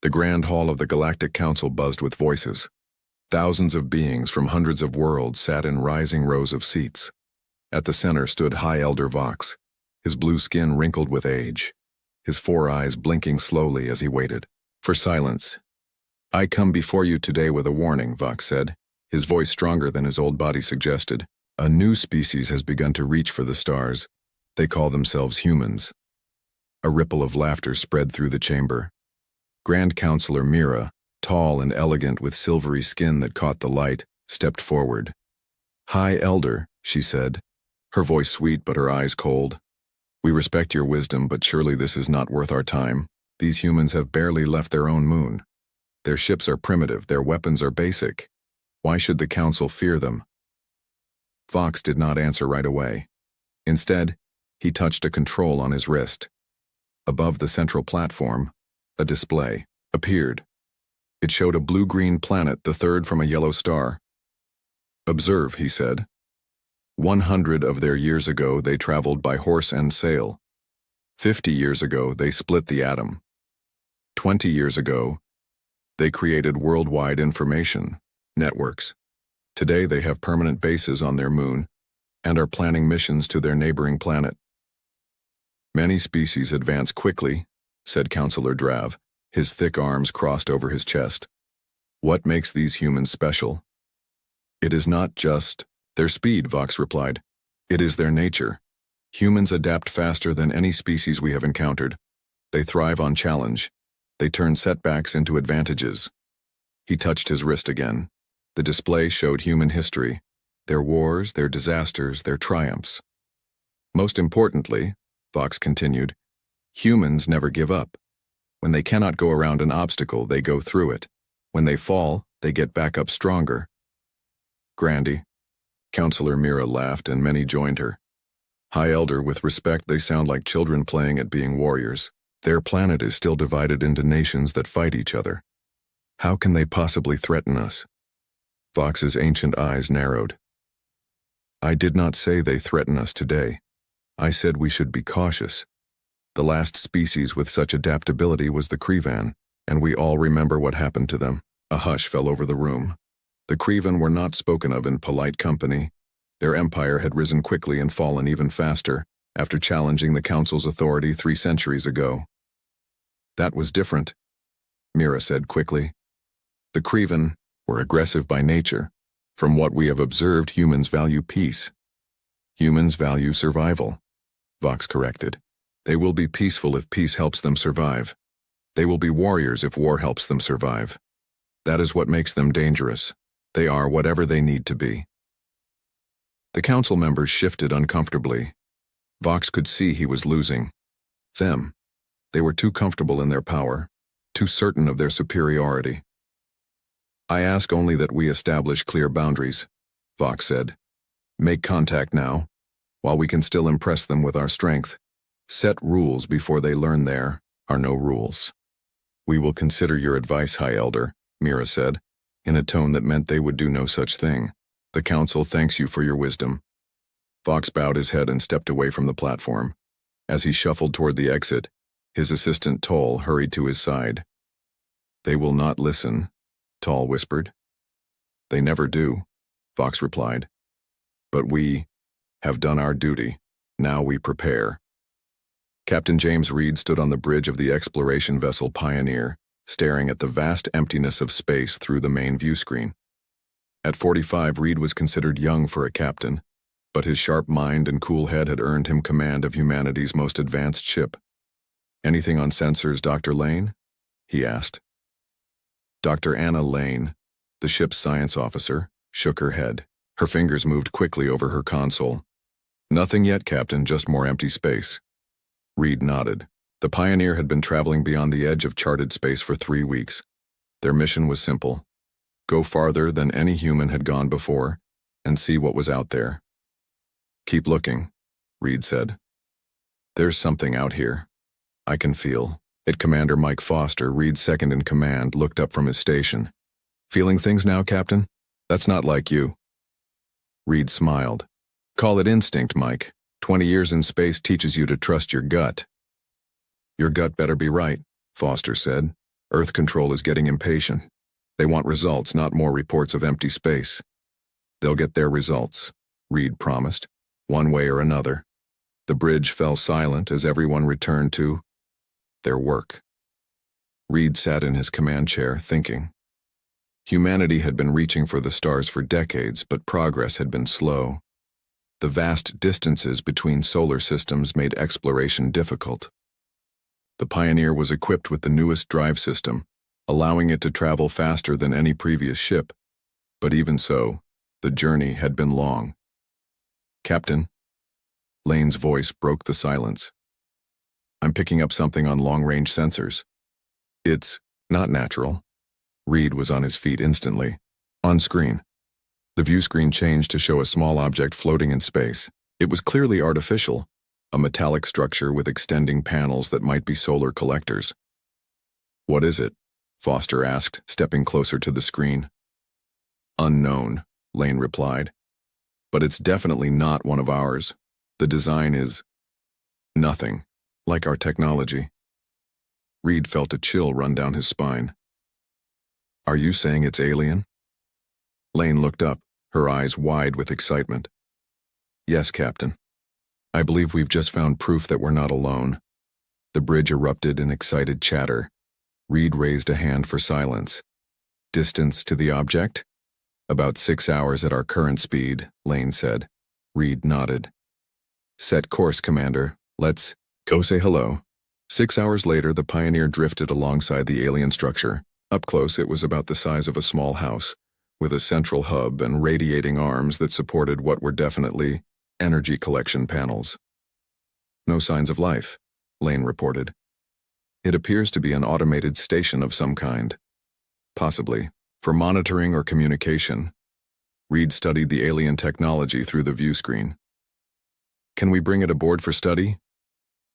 The grand hall of the Galactic Council buzzed with voices. Thousands of beings from hundreds of worlds sat in rising rows of seats. At the center stood High Elder Vox, his blue skin wrinkled with age, his four eyes blinking slowly as he waited for silence. "I come before you today with a warning," Vox said, his voice stronger than his old body suggested. "A new species has begun to reach for the stars. They call themselves humans." A ripple of laughter spread through the chamber. Grand Counselor Mira, tall and elegant with silvery skin that caught the light, stepped forward. "High Elder," she said, her voice sweet but her eyes cold. "We respect your wisdom, but surely this is not worth our time. These humans have barely left their own moon. Their ships are primitive, their weapons are basic. Why should the Council fear them?" Vox did not answer right away. Instead, he touched a control on his wrist. Above the central platform, a display appeared. It showed a blue-green planet, the third from a yellow star. "Observe," he said. 100 of their years ago they traveled by horse and sail. 50 years ago they split the atom. 20 years ago, they created worldwide information networks. Today they have permanent bases on their moon and are planning missions to their neighboring planet. "Many species advance quickly," said Counselor Drav, his thick arms crossed over his chest. "What makes these humans special?" "It is not just their speed," Vox replied. "It is their nature. Humans adapt faster than any species we have encountered. They thrive on challenge. They turn setbacks into advantages." He touched his wrist again. The display showed human history, their wars, their disasters, their triumphs. "Most importantly," Vox continued, "humans never give up. When they cannot go around an obstacle, they go through it. When they fall, they get back up stronger." "Grandy." Counselor Mira laughed, and many joined her. "High Elder, with respect, they sound like children playing at being warriors. Their planet is still divided into nations that fight each other. How can they possibly threaten us?" Vox's ancient eyes narrowed. "I did not say they threaten us today. I said we should be cautious. The last species with such adaptability was the Krevan, and we all remember what happened to them." A hush fell over the room. The Krevan were not spoken of in polite company. Their empire had risen quickly and fallen even faster after challenging the Council's authority 3 centuries ago. "That was different," Mira said quickly. "The Krevan were aggressive by nature. From what we have observed, humans value peace." "Humans value survival," Vox corrected. "They will be peaceful if peace helps them survive. They will be warriors if war helps them survive. That is what makes them dangerous. They are whatever they need to be." The Council members shifted uncomfortably. Vox could see he was losing them. They were too comfortable in their power, too certain of their superiority. "I ask only that we establish clear boundaries," Vox said. "Make contact now, while we can still impress them with our strength. Set rules before they learn there are no rules." "We will consider your advice, High Elder," Mira said, in a tone that meant they would do no such thing. "The Council thanks you for your wisdom." Vox bowed his head and stepped away from the platform. As he shuffled toward the exit, his assistant Toll hurried to his side. "They will not listen," Toll whispered. "They never do," Vox replied. "But we have done our duty. Now we prepare." Captain James Reed stood on the bridge of the exploration vessel Pioneer, staring at the vast emptiness of space through the main view screen. At 45, Reed was considered young for a captain, but his sharp mind and cool head had earned him command of humanity's most advanced ship. "Anything on sensors, Dr. Lane?" he asked. Dr. Anna Lane, the ship's science officer, shook her head. Her fingers moved quickly over her console. "Nothing yet, Captain, just more empty space." Reed nodded. The Pioneer had been traveling beyond the edge of charted space for 3 weeks. Their mission was simple: go farther than any human had gone before and see what was out there. "Keep looking," Reed said. "There's something out here. I can feel it." Commander Mike Foster, Reed's second in command, looked up from his station. "Feeling things now, Captain? That's not like you." Reed smiled. "Call it instinct, Mike. 20 years in space teaches you to trust your gut." "Your gut better be right," Foster said. Earth Control is getting impatient. They want results, not more reports of empty space. They'll get their results, Reed promised, one way or another. The bridge fell silent as everyone returned to their work. Reed sat in his command chair, thinking. Humanity had been reaching for the stars for decades, but progress had been slow. The vast distances between solar systems made exploration difficult. The Pioneer was equipped with the newest drive system, allowing it to travel faster than any previous ship. But even so, the journey had been long. "Captain," Lane's voice broke the silence. "I'm picking up something on long-range sensors. It's not natural." Reed was on his feet instantly. On screen. The view screen changed to show a small object floating in space. It was clearly artificial, a metallic structure with extending panels that might be solar collectors. "What is it?" Foster asked, stepping closer to the screen. "Unknown," Lane replied. "But it's definitely not one of ours. The design is nothing like our technology." Reed felt a chill run down his spine. "Are you saying it's alien?" Lane looked up, her eyes wide with excitement. "Yes, Captain. I believe we've just found proof that we're not alone." The bridge erupted in excited chatter. Reed raised a hand for silence. "Distance to the object?" "About 6 hours at our current speed," Lane said. Reed nodded. "Set course, Commander. Let's go say hello." 6 hours later, the Pioneer drifted alongside the alien structure. Up close, it was about the size of a small house, with a central hub and radiating arms that supported what were definitely energy collection panels. "No signs of life," Lane reported. "It appears to be an automated station of some kind. Possibly for monitoring or communication." Reed studied the alien technology through the view screen. "Can we bring it aboard for study?"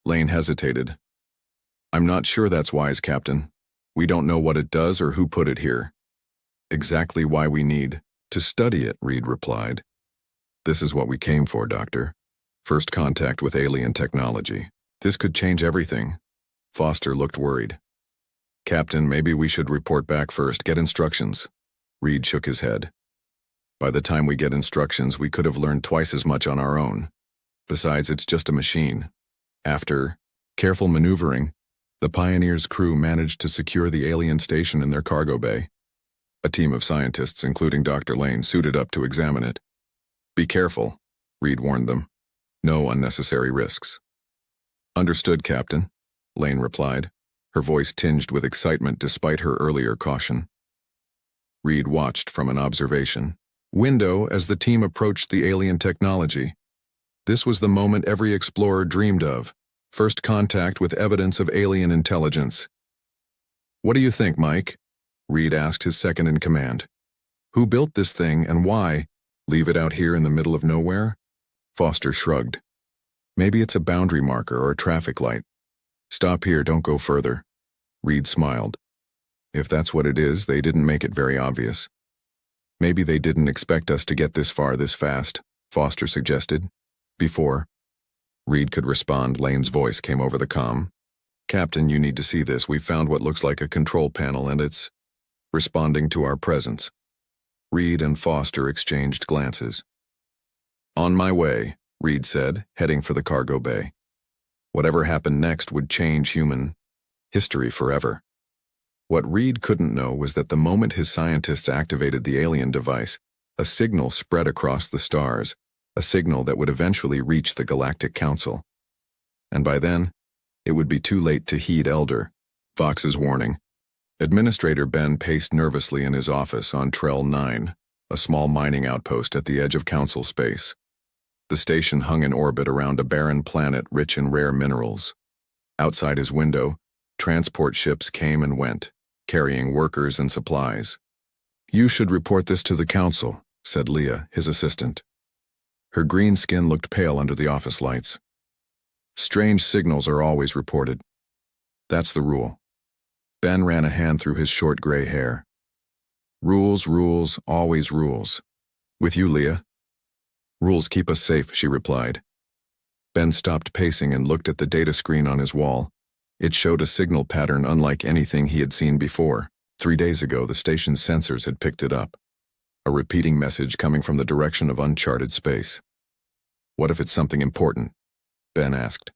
Lane hesitated. "I'm not sure that's wise, Captain. We don't know what it does or who put it here." "Exactly why we need to study it," Reed replied. "This is what we came for, Doctor. First contact with alien technology. This could change everything." Foster looked worried. "Captain, maybe we should report back first, get instructions." Reed shook his head. "By the time we get instructions, we could have learned twice as much on our own. Besides, it's just a machine." After careful maneuvering, the Pioneer's crew managed to secure the alien station in their cargo bay. A team of scientists, including Dr. Lane, suited up to examine it. "Be careful," Reed warned them. "No unnecessary risks." "Understood, Captain," Lane replied, her voice tinged with excitement despite her earlier caution. Reed watched from an observation window as the team approached the alien technology. This was the moment every explorer dreamed of. First contact with evidence of alien intelligence. "What do you think, Mike?" Reed asked his second-in-command. "Who built this thing and why? Leave it out here in the middle of nowhere?" Foster shrugged. "Maybe it's a boundary marker or a traffic light. Stop here, don't go further." Reed smiled. "If that's what it is, they didn't make it very obvious." "Maybe they didn't expect us to get this far this fast," Foster suggested. "Before Reed could respond, Lane's voice came over the comm. "Captain, you need to see this. We found what looks like a control panel and it's responding to our presence." Reed and Foster exchanged glances. "On my way," Reed said, heading for the cargo bay. Whatever happened next would change human history forever. What Reed couldn't know was that the moment his scientists activated the alien device, a signal spread across the stars, a signal that would eventually reach the Galactic Council. And by then, it would be too late to heed Elder Vox's warning. Administrator Ben paced nervously in his office on Trell 9, a small mining outpost at the edge of Council space. The station hung in orbit around a barren planet rich in rare minerals. Outside his window, transport ships came and went, carrying workers and supplies. "You should report this to the Council," said Leah, his assistant. Her green skin looked pale under the office lights. "Strange signals are always reported. That's the rule." Ben ran a hand through his short gray hair. "Rules, rules, always rules. With you, Leah." "Rules keep us safe," she replied. Ben stopped pacing and looked at the data screen on his wall. It showed a signal pattern unlike anything he had seen before. 3 days ago, the station's sensors had picked it up. A repeating message coming from the direction of uncharted space. What if it's something important? Ben asked.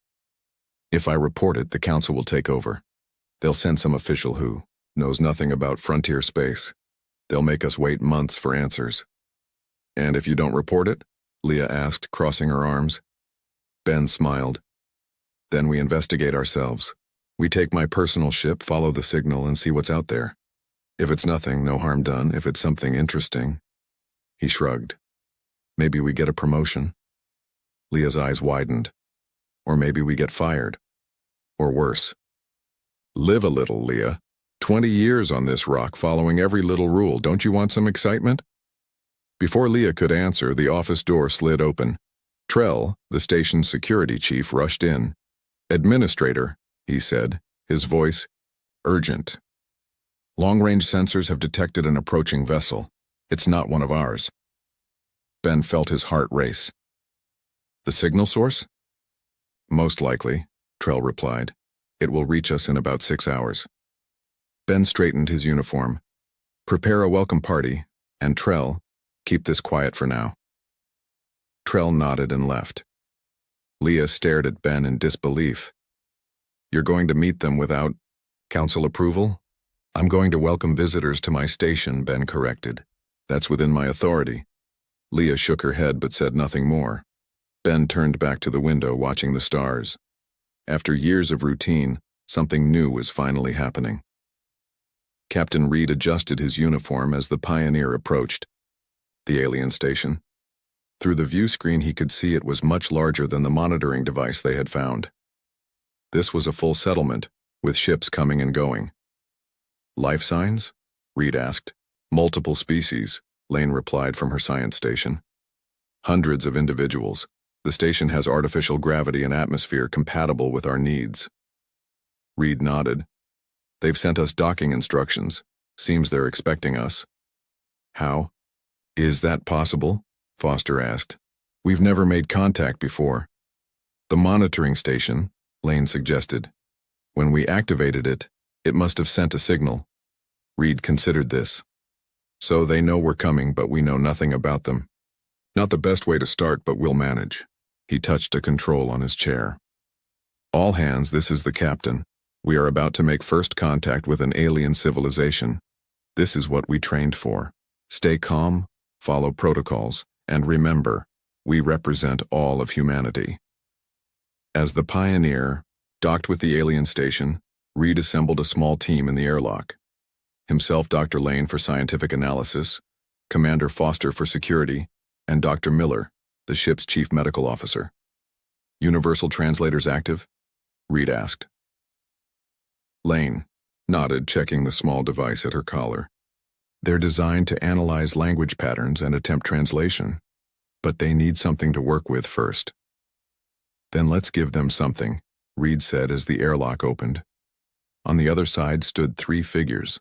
If I report it, the council will take over. They'll send some official who knows nothing about frontier space. They'll make us wait months for answers. And if you don't report it? Leah asked, crossing her arms. Ben smiled. Then we investigate ourselves. We take my personal ship, follow the signal, and see what's out there. If it's nothing, no harm done. If it's something interesting. He shrugged. Maybe we get a promotion. Leah's eyes widened. Or maybe we get fired. Or worse. Live a little, Leah. 20 years on this rock following every little rule. Don't you want some excitement? Before Leah could answer, the office door slid open. Trell, the station's security chief, rushed in. Administrator, he said, his voice urgent. Long-range sensors have detected an approaching vessel. It's not one of ours. Ben felt his heart race. The signal source? Most likely, Trell replied. It will reach us in about 6 hours. Ben straightened his uniform. Prepare a welcome party, and Trell, keep this quiet for now. Trell nodded and left. Leah stared at Ben in disbelief. You're going to meet them without council approval? I'm going to welcome visitors to my station, Ben corrected. That's within my authority. Leah shook her head but said nothing more. Ben turned back to the window, watching the stars. After years of routine, something new was finally happening. Captain Reed adjusted his uniform as the Pioneer approached the alien station. Through the view screen, he could see it was much larger than the monitoring device they had found. This was a full settlement, with ships coming and going. Life signs? Reed asked. Multiple species, Lane replied from her science station. Hundreds of individuals. The station has artificial gravity and atmosphere compatible with our needs. Reed nodded. They've sent us docking instructions. Seems they're expecting us. How? Is that possible? Foster asked. We've never made contact before. The monitoring station, Lane suggested. When we activated it, it must have sent a signal. Reed considered this. So they know we're coming, but we know nothing about them. Not the best way to start, but we'll manage. He touched a control on his chair. All hands, this is the captain. We are about to make first contact with an alien civilization. This is what we trained for. Stay calm, follow protocols, and remember, we represent all of humanity. As the Pioneer docked with the alien station, Reed assembled a small team in the airlock. Himself, Dr. Lane for scientific analysis, Commander Foster for security, and Dr. Miller, the ship's chief medical officer. Universal translators active? Reed asked. Lane nodded, checking the small device at her collar. They're designed to analyze language patterns and attempt translation, but they need something to work with first. Then let's give them something, Reed said as the airlock opened. On the other side stood 3 figures.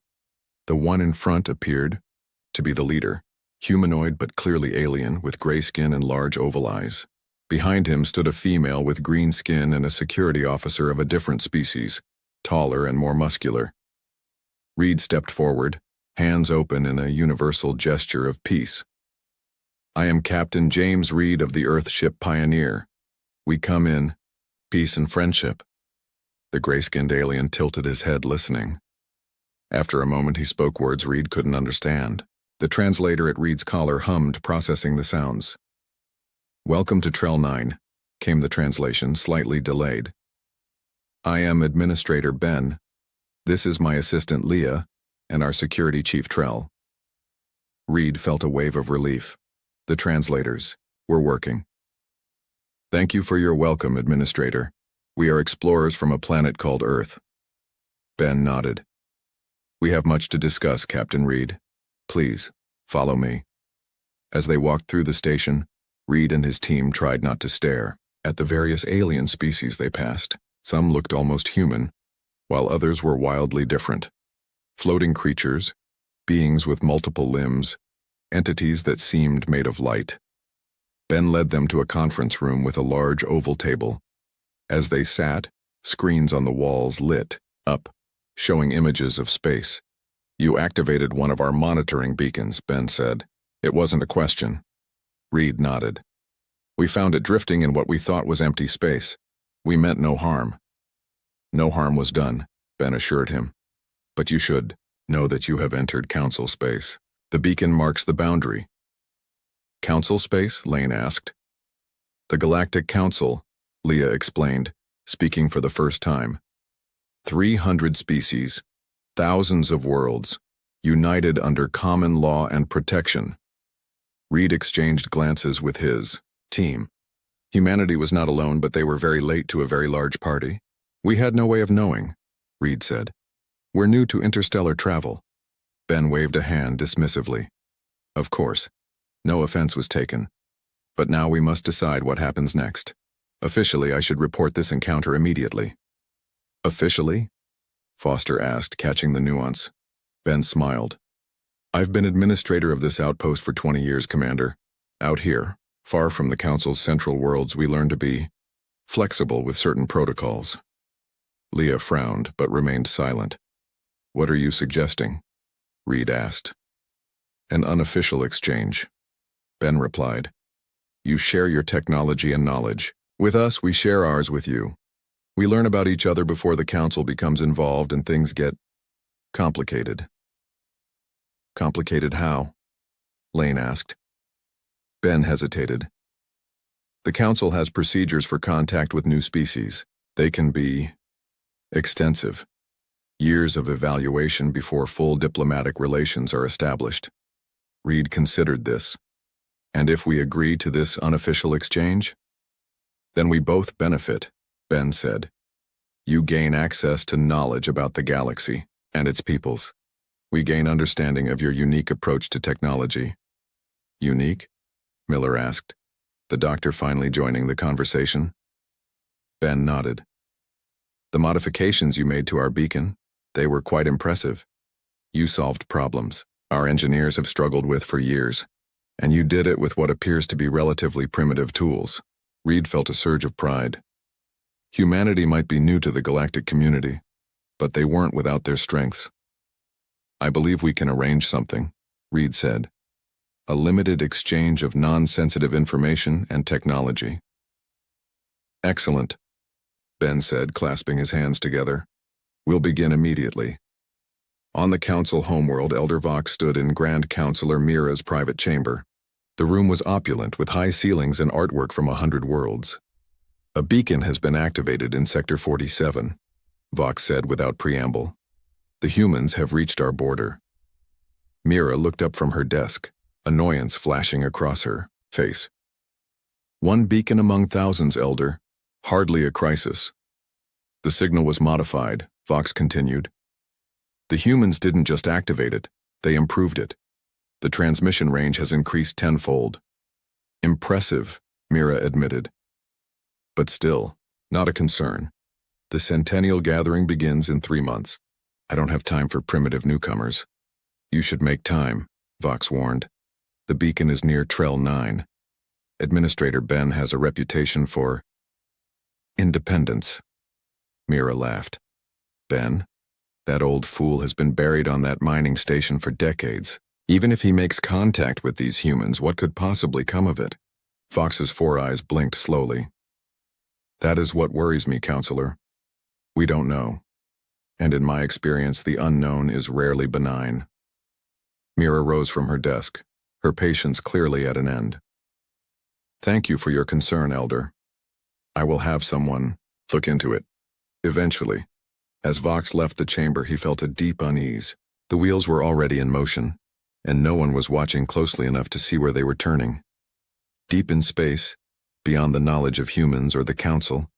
The one in front appeared to be the leader, humanoid but clearly alien, with gray skin and large oval eyes. Behind him stood a female with green skin and a security officer of a different species, taller and more muscular. Reed stepped forward, hands open in a universal gesture of peace. I am Captain James Reed of the Earthship Pioneer. We come in peace and friendship. The gray-skinned alien tilted his head, listening. After a moment, he spoke words Reed couldn't understand. The translator at Reed's collar hummed, processing the sounds. Welcome to Trell 9, came the translation, slightly delayed. I am Administrator Ben. This is my assistant Leah, and our security chief Trell. Reed felt a wave of relief. The translators were working. Thank you for your welcome, Administrator. We are explorers from a planet called Earth. Ben nodded. We have much to discuss, Captain Reed. Please, follow me. As they walked through the station, Reed and his team tried not to stare at the various alien species they passed. Some looked almost human, while others were wildly different. Floating creatures, beings with multiple limbs, entities that seemed made of light. Ben led them to a conference room with a large oval table. As they sat, Screens on the walls lit up, showing images of space. You activated one of our monitoring beacons, Ben said. It wasn't a question. Reed nodded. We found it drifting in what we thought was empty space. We meant no harm. No harm was done, Ben assured him. But you should know that you have entered Council space. The beacon marks the boundary. Council space? Lane asked. The Galactic Council, Leah explained, speaking for the first time. 300 species, thousands of worlds, united under common law and protection. Reed exchanged glances with his team. Humanity was not alone, but they were very late to a very large party. We had no way of knowing, Reed said. We're new to interstellar travel. Ben waved a hand dismissively. Of course. No offense was taken. But now we must decide what happens next. Officially, I should report this encounter immediately. Officially? Foster asked, catching the nuance. Ben smiled. I've been administrator of this outpost for 20 years, Commander. Out here, far from the Council's central worlds, we learn to be flexible with certain protocols. Leah frowned, but remained silent. What are you suggesting? Reed asked. An unofficial exchange. Ben replied. You share your technology and knowledge. With us, we share ours with you. We learn about each other before the Council becomes involved and things get complicated. Complicated how? Lane asked. Ben hesitated. The Council has procedures for contact with new species. They can be extensive. Years of evaluation before full diplomatic relations are established. Reed considered this. And if we agree to this unofficial exchange? Then we both benefit, Ben said. You gain access to knowledge about the galaxy and its peoples. We gain understanding of your unique approach to technology. Unique? Miller asked, the doctor finally joining the conversation. Ben nodded. The modifications you made to our beacon, they were quite impressive. You solved problems our engineers have struggled with for years, and you did it with what appears to be relatively primitive tools. Reed felt a surge of pride. Humanity might be new to the galactic community, but they weren't without their strengths. I believe we can arrange something, Reed said. A limited exchange of non-sensitive information and technology. Excellent, Ben said, clasping his hands together. We'll begin immediately. On the Council homeworld, Elder Vox stood in Grand Counselor Mira's private chamber. The room was opulent, with high ceilings and artwork from 100 worlds. A beacon has been activated in Sector 47, Vox said without preamble. The humans have reached our border. Mira looked up from her desk, annoyance flashing across her face. One beacon among thousands, Elder. Hardly a crisis. The signal was modified, Vox continued. The humans didn't just activate it, they improved it. The transmission range has increased tenfold. Impressive, Mira admitted. But still, not a concern. The Centennial Gathering begins in 3 months. I don't have time for primitive newcomers. You should make time, Vox warned. The beacon is near Trell 9. Administrator Ben has a reputation for independence. Mira laughed. Ben? That old fool has been buried on that mining station for decades. Even if he makes contact with these humans, what could possibly come of it? Fox's 4 eyes blinked slowly. That is what worries me, Counselor. We don't know. And in my experience, the unknown is rarely benign. Mira rose from her desk, her patience clearly at an end. Thank you for your concern, Elder. I will have someone look into it. Eventually. As Vox left the chamber, he felt a deep unease. The wheels were already in motion, and no one was watching closely enough to see where they were turning. Deep in space, beyond the knowledge of humans or the Council,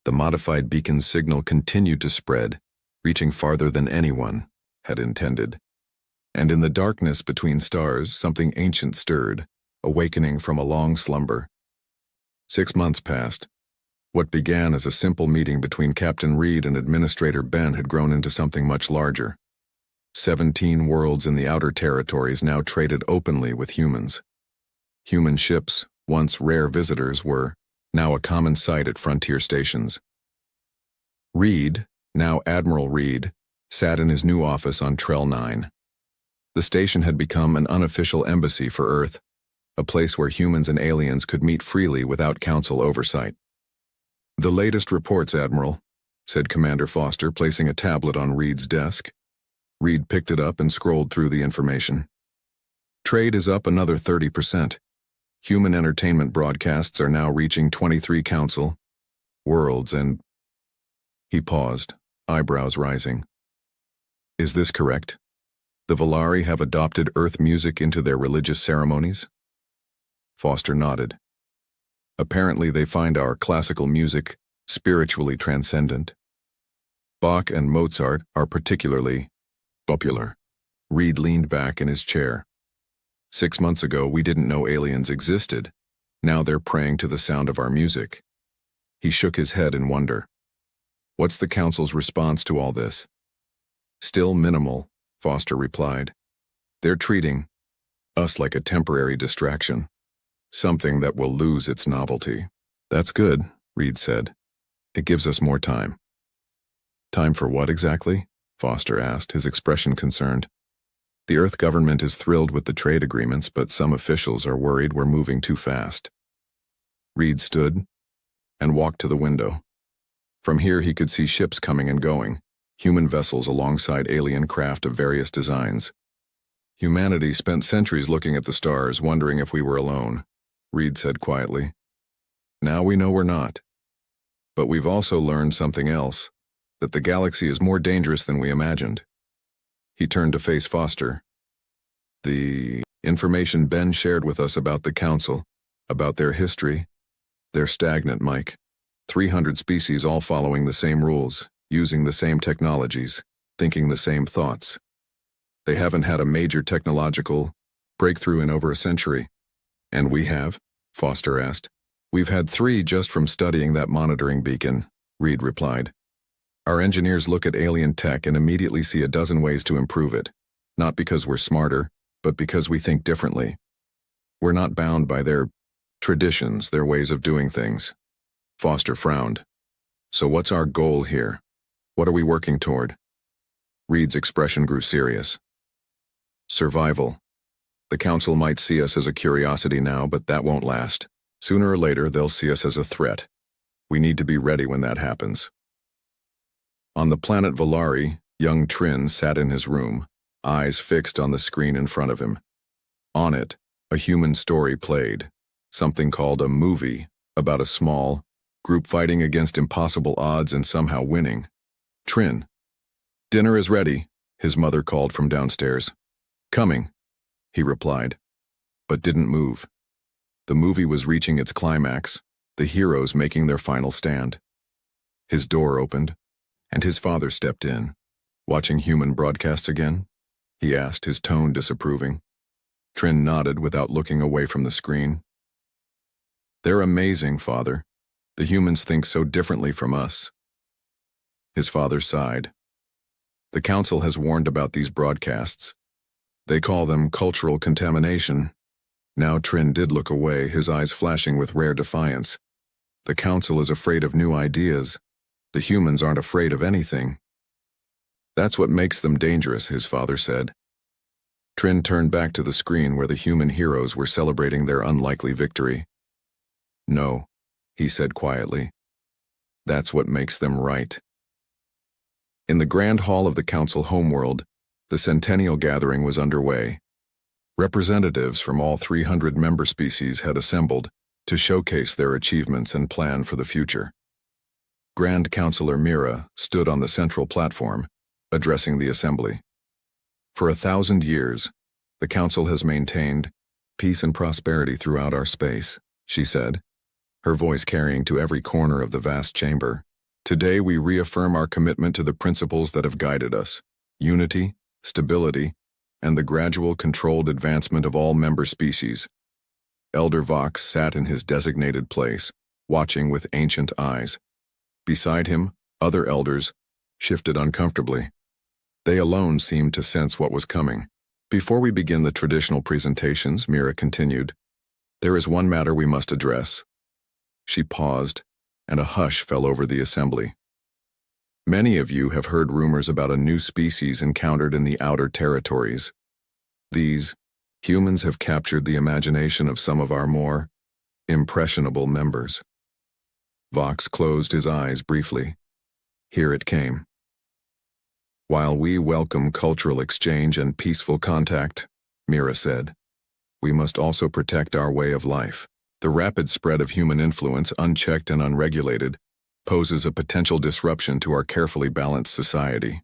the modified beacon's signal continued to spread, reaching farther than anyone had intended. And in the darkness between stars, something ancient stirred, awakening from a long slumber. 6 months passed. What began as a simple meeting between Captain Reed and Administrator Ben had grown into something much larger. 17 worlds in the outer territories now traded openly with humans. Human ships, once rare visitors, were now a common sight at frontier stations. Reed, now Admiral Reed, sat in his new office on Trell 9. The station had become an unofficial embassy for Earth, a place where humans and aliens could meet freely without council oversight. "The latest reports, Admiral," said Commander Foster, placing a tablet on Reed's desk. Reed picked it up and scrolled through the information. "Trade is up another 30%. Human entertainment broadcasts are now reaching 23 council worlds and—" He paused, eyebrows rising. "Is this correct? The Volari have adopted Earth music into their religious ceremonies?" Foster nodded. "Apparently they find our classical music spiritually transcendent. Bach and Mozart are particularly popular." Reed leaned back in his chair. "6 months ago we didn't know aliens existed. Now they're praying to the sound of our music." He shook his head in wonder. "What's the council's response to all this?" "Still minimal," Foster replied. "They're treating us like a temporary distraction, something that will lose its novelty." "That's good," Reed said. "It gives us more time." "Time for what exactly?" Foster asked, his expression concerned. "The Earth government is thrilled with the trade agreements, but some officials are worried we're moving too fast." Reed stood and walked to the window. From here he could see ships coming and going, human vessels alongside alien craft of various designs. "Humanity spent centuries looking at the stars, wondering if we were alone," Reed said quietly. "Now we know we're not. But we've also learned something else, that the galaxy is more dangerous than we imagined." He turned to face Foster. "The information Ben shared with us about the Council, about their history, they're stagnant, Mike. 300 species all following the same rules, using the same technologies, thinking the same thoughts. They haven't had a major technological breakthrough in over a century." "And we have?" Foster asked. "We've had 3 just from studying that monitoring beacon," Reed replied. "Our engineers look at alien tech and immediately see a dozen ways to improve it, not because we're smarter, but because we think differently. We're not bound by their traditions, their ways of doing things." Foster frowned. "So what's our goal here? What are we working toward?" Reed's expression grew serious. "Survival. The Council might see us as a curiosity now, but that won't last. Sooner or later, they'll see us as a threat. We need to be ready when that happens." On the planet Volari, young Trin sat in his room, eyes fixed on the screen in front of him. On it, a human story played, something called a movie, about a small group fighting against impossible odds and somehow winning. "Trin." "Dinner is ready," his mother called from downstairs. "Coming," he replied, but didn't move. The movie was reaching its climax, the heroes making their final stand. His door opened, and his father stepped in. "Watching human broadcasts again?" he asked, his tone disapproving. Trin nodded without looking away from the screen. "They're amazing, Father. The humans think so differently from us." His father sighed. "The Council has warned about these broadcasts. They call them cultural contamination." Now Trin did look away, his eyes flashing with rare defiance. "The Council is afraid of new ideas. The humans aren't afraid of anything." "That's what makes them dangerous," his father said. Trin turned back to the screen where the human heroes were celebrating their unlikely victory. "No," he said quietly. "That's what makes them right." In the grand hall of the Council homeworld, the Centennial Gathering was underway. Representatives from all 300 member species had assembled to showcase their achievements and plan for the future. Grand Counselor Mira stood on the central platform, addressing the assembly. "For 1,000 years, the Council has maintained peace and prosperity throughout our space," she said, her voice carrying to every corner of the vast chamber. "Today we reaffirm our commitment to the principles that have guided us: unity, stability, and the gradual controlled advancement of all member species." Elder Vox sat in his designated place, watching with ancient eyes. Beside him, other elders shifted uncomfortably. They alone seemed to sense what was coming. "Before we begin the traditional presentations," Mira continued, "there is one matter we must address." She paused, and a hush fell over the assembly. Many of you have heard rumors about a new species encountered in the outer territories. These humans have captured the imagination of some of our more impressionable members. Vox closed his eyes briefly. Here it came. While we welcome cultural exchange and peaceful contact, Mira said, we must also protect our way of life. The rapid spread of human influence, unchecked and unregulated, poses a potential disruption to our carefully balanced society.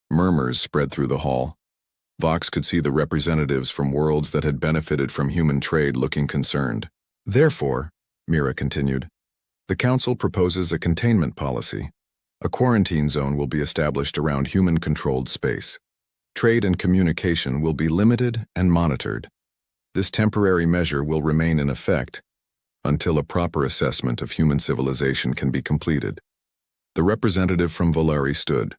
Murmurs spread through the hall. Vox could see the representatives from worlds that had benefited from human trade looking concerned. Therefore, Mira continued, the Council proposes a containment policy. A quarantine zone will be established around human-controlled space. Trade and communication will be limited and monitored. This temporary measure will remain in effect until a proper assessment of human civilization can be completed. The representative from Valeri stood.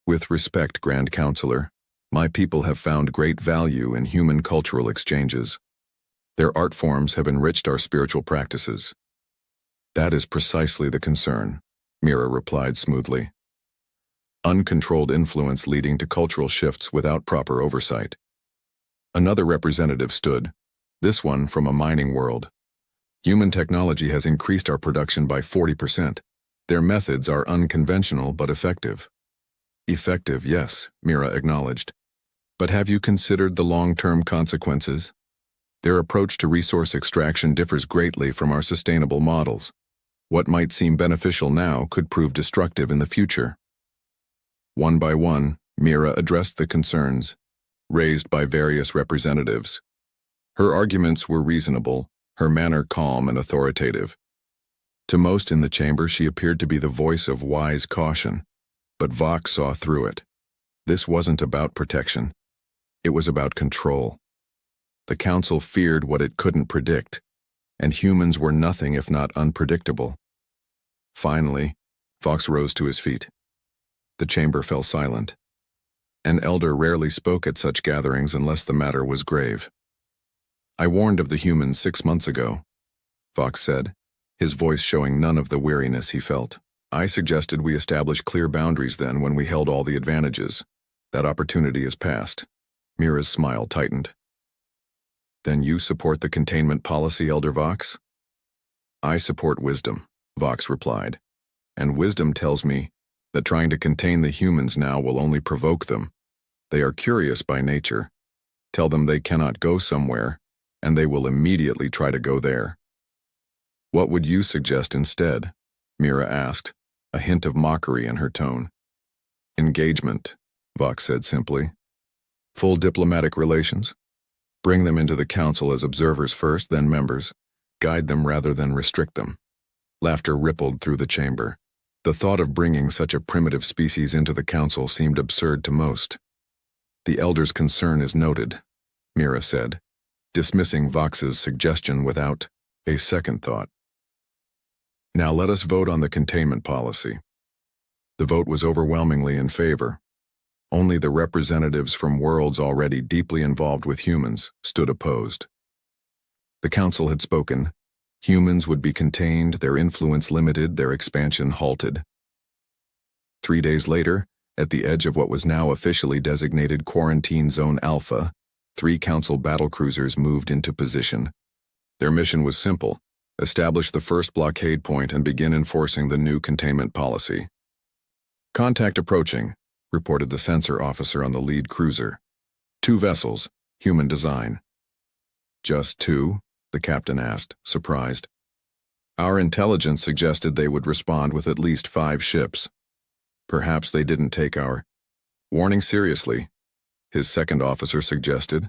With respect, Grand Counselor, my people have found great value in human cultural exchanges. Their art forms have enriched our spiritual practices. That is precisely the concern, Mira replied smoothly. Uncontrolled influence leading to cultural shifts without proper oversight. Another representative stood, this one from a mining world. Human technology has increased our production by 40%. Their methods are unconventional but effective. Effective, yes, Mira acknowledged. But have you considered the long-term consequences? Their approach to resource extraction differs greatly from our sustainable models. What might seem beneficial now could prove destructive in the future. One by one, Mira addressed the concerns raised by various representatives. Her arguments were reasonable, her manner calm and authoritative. To most in the chamber, she appeared to be the voice of wise caution, but Vox saw through it. This wasn't about protection. It was about control. The Council feared what it couldn't predict, and humans were nothing if not unpredictable. Finally, Vox rose to his feet. The chamber fell silent. An elder rarely spoke at such gatherings unless the matter was grave. I warned of the humans 6 months ago, Vox said, his voice showing none of the weariness he felt. I suggested we establish clear boundaries then when we held all the advantages. That opportunity is past. Mira's smile tightened. Then you support the containment policy, Elder Vox? I support wisdom, Vox replied. And wisdom tells me that trying to contain the humans now will only provoke them. They are curious by nature. Tell them they cannot go somewhere, and they will immediately try to go there. What would you suggest instead? Mira asked, a hint of mockery in her tone. Engagement, Vox said simply. Full diplomatic relations? Bring them into the Council as observers first, then members. Guide them rather than restrict them. Laughter rippled through the chamber. The thought of bringing such a primitive species into the Council seemed absurd to most. The elder's concern is noted, Mira said, dismissing Vox's suggestion without a second thought. Now let us vote on the containment policy. The vote was overwhelmingly in favor. Only the representatives from worlds already deeply involved with humans stood opposed. The Council had spoken. Humans would be contained, their influence limited, their expansion halted. 3 days later, at the edge of what was now officially designated Quarantine Zone Alpha, 3 Council battlecruisers moved into position. Their mission was simple: establish the first blockade point and begin enforcing the new containment policy. Contact approaching, reported the sensor officer on the lead cruiser. 2 vessels, human design. Just 2? The captain asked, surprised. Our intelligence suggested they would respond with at least 5 ships. Perhaps they didn't take our warning seriously, his second officer suggested.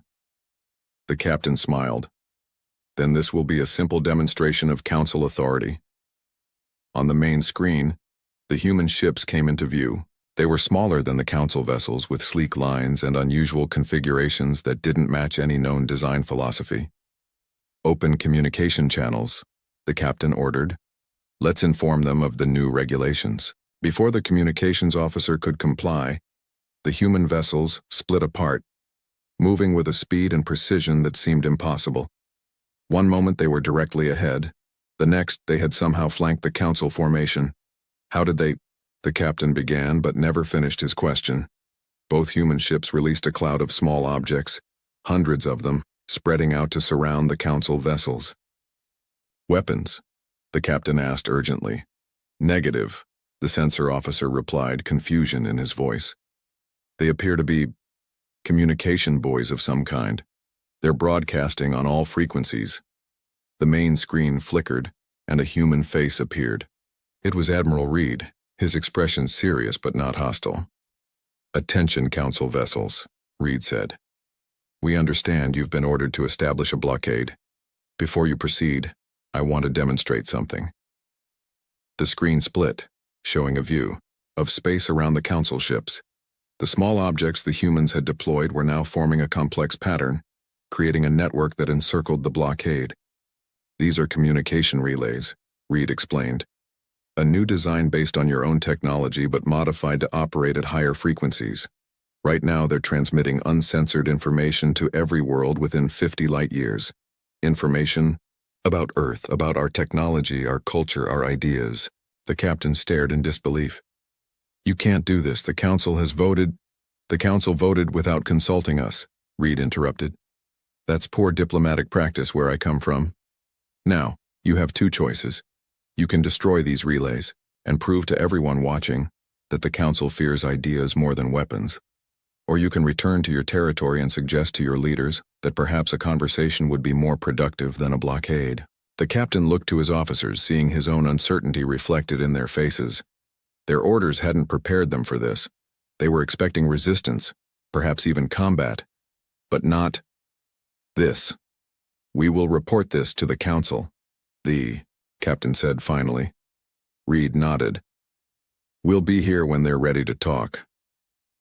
The captain smiled. Then this will be a simple demonstration of Council authority. On the main screen, the human ships came into view. They were smaller than the Council vessels, with sleek lines and unusual configurations that didn't match any known design philosophy. Open communication channels, the captain ordered. Let's inform them of the new regulations. Before the communications officer could comply, the human vessels split apart, moving with a speed and precision that seemed impossible. One moment they were directly ahead, the next they had somehow flanked the Council formation. How did they? The captain began but never finished his question. Both human ships released a cloud of small objects, hundreds of them, spreading out to surround the council vessels. Weapons? The captain asked urgently. Negative, the sensor officer replied, confusion in his voice. They appear to be communication buoys of some kind. They're broadcasting on all frequencies. The main screen flickered, and a human face appeared. It was Admiral Reed, his expression serious but not hostile. Attention, council vessels, Reed said. We understand you've been ordered to establish a blockade. Before you proceed, I want to demonstrate something. The screen split, showing a view of space around the council ships. The small objects the humans had deployed were now forming a complex pattern, creating a network that encircled the blockade. These are communication relays, Reed explained. A new design based on your own technology but modified to operate at higher frequencies. Right now they're transmitting uncensored information to every world within 50 light years. Information about Earth, about our technology, our culture, our ideas. The captain stared in disbelief. You can't do this. The council voted without consulting us, Reed interrupted. That's poor diplomatic practice where I come from. Now, you have two choices. You can destroy these relays and prove to everyone watching that the council fears ideas more than weapons. Or you can return to your territory and suggest to your leaders that perhaps a conversation would be more productive than a blockade. The captain looked to his officers, seeing his own uncertainty reflected in their faces. Their orders hadn't prepared them for this. They were expecting resistance, perhaps even combat, but not this. We will report this to the council, the captain said finally. Reed nodded. We'll be here when they're ready to talk.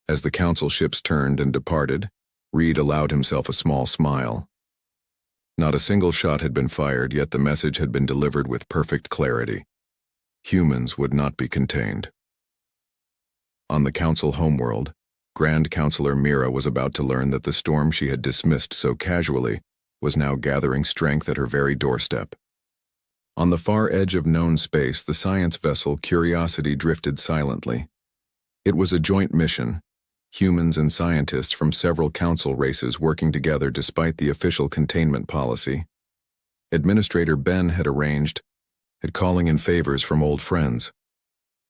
As the council ships turned and departed, Reed allowed himself a small smile. Not a single shot had been fired, yet the message had been delivered with perfect clarity. Humans would not be contained. On the council homeworld, Grand Counselor Mira was about to learn that the storm she had dismissed so casually was now gathering strength at her very doorstep. On the far edge of known space, the science vessel Curiosity drifted silently. It was a joint mission, humans and scientists from several council races working together despite the official containment policy. Administrator Ben had calling in favors from old friends.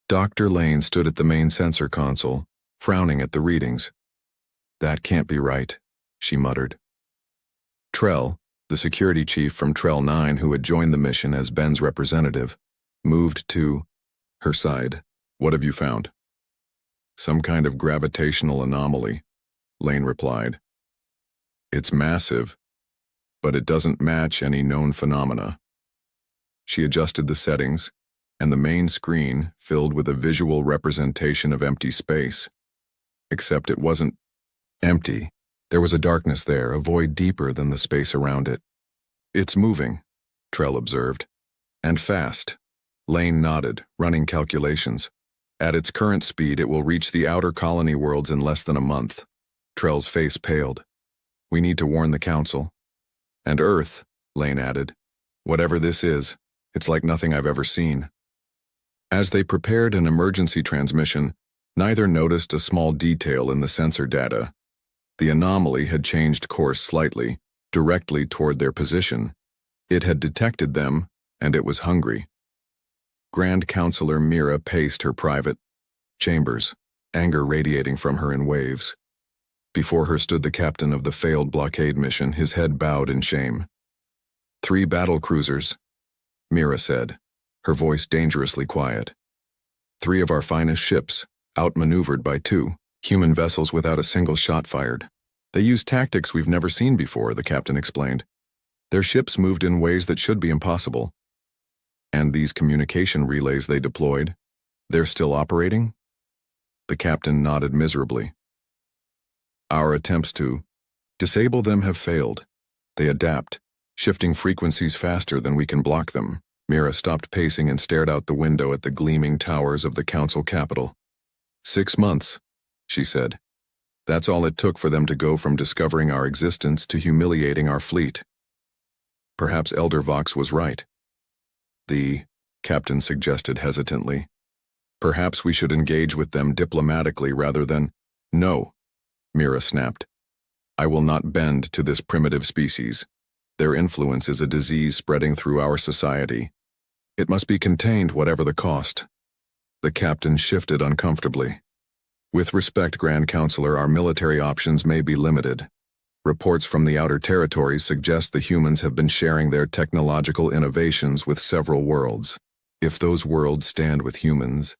Dr. Lane stood at the main sensor console, frowning at the readings. That can't be right, she muttered. Trell, the security chief from Trell 9 who had joined the mission as Ben's representative, moved to her side. What have you found? Some kind of gravitational anomaly, Lane replied. It's massive, but it doesn't match any known phenomena. She adjusted the settings, and the main screen filled with a visual representation of empty space. Except it wasn't empty. There was a darkness there, a void deeper than the space around it. It's moving, Trell observed. And fast. Lane nodded, running calculations. At its current speed, it will reach the outer colony worlds in less than a month. Trell's face paled. We need to warn the council. And Earth, Lane added. Whatever this is, it's like nothing I've ever seen. As they prepared an emergency transmission, neither noticed a small detail in the sensor data. The anomaly had changed course slightly, directly toward their position. It had detected them, and it was hungry. Grand Counselor Mira paced her private chambers, anger radiating from her in waves. Before her stood the captain of the failed blockade mission, his head bowed in shame. 3 battle cruisers, Mira said, her voice dangerously quiet. 3 of our finest ships, outmaneuvered by 2 human vessels without a single shot fired. They used tactics we've never seen before, the captain explained. Their ships moved in ways that should be impossible. And these communication relays they deployed, they're still operating? The captain nodded miserably. Our attempts to disable them have failed. They adapt, shifting frequencies faster than we can block them. Mira stopped pacing and stared out the window at the gleaming towers of the council capital. 6 months, she said. That's all it took for them to go from discovering our existence to humiliating our fleet. Perhaps Elder Vox was right. The captain suggested hesitantly. Perhaps we should engage with them diplomatically rather than— No, Mira snapped. I will not bend to this primitive species. Their influence is a disease spreading through our society. It must be contained whatever the cost. The captain shifted uncomfortably. With respect, Grand Counselor, our military options may be limited. Reports from the outer territories suggest the humans have been sharing their technological innovations with several worlds. If those worlds stand with humans,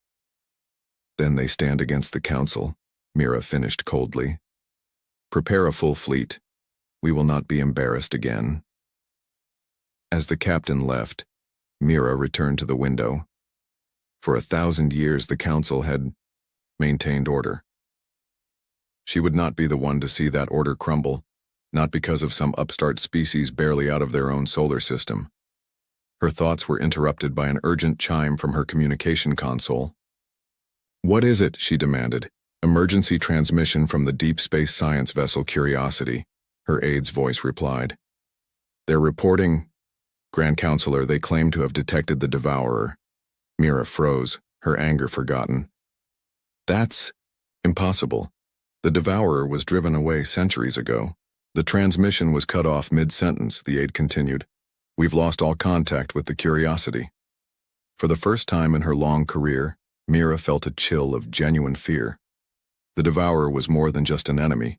then they stand against the Council, Mira finished coldly. Prepare a full fleet. We will not be embarrassed again. As the captain left, Mira returned to the window. For 1,000 years the Council had maintained order. She would not be the one to see that order crumble, not because of some upstart species barely out of their own solar system. Her thoughts were interrupted by an urgent chime from her communication console. What is it? She demanded. Emergency transmission from the deep space science vessel Curiosity, her aide's voice replied. They're reporting, Grand Counselor, they claim to have detected the Devourer. Mira froze, her anger forgotten. That's impossible. The Devourer was driven away centuries ago. The transmission was cut off mid-sentence, the aide continued. We've lost all contact with the Curiosity. For the first time in her long career, Mira felt a chill of genuine fear. The Devourer was more than just an enemy.